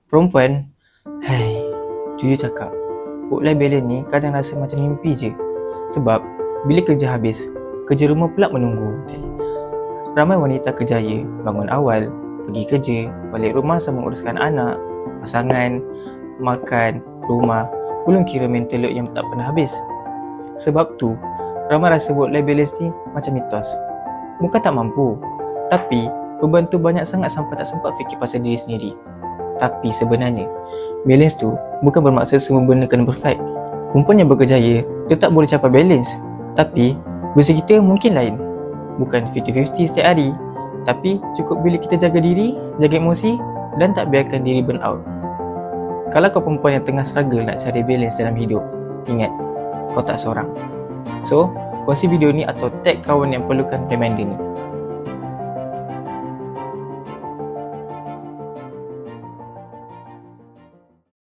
Perempuan, hai, jujur cakap, work-life balance ni kadang rasa macam mimpi je. Sebab bila kerja habis, kerja rumah pula menunggu. Ramai wanita kerjaya bangun awal, pergi kerja, balik rumah sama uruskan anak, pasangan, makan, rumah, belum kira mental load yang tak pernah habis. Sebab tu, ramai rasa work-life balance ni macam mitos. Bukan tak mampu, tapi beban tu banyak sangat sampai tak sempat fikir pasal diri sendiri. Tapi sebenarnya, balance tu bukan bermaksud semua benda kena perfect. Perempuan yang berkejaya tetap boleh capai balance, tapi versi kita mungkin lain. Bukan 50-50 setiap hari, tapi cukup bila kita jaga diri, jaga emosi dan tak biarkan diri burn out. Kalau kau perempuan yang tengah struggle nak cari balance dalam hidup, ingat, kau tak seorang. So, kongsi video ni atau tag kawan yang perlukan reminder ni.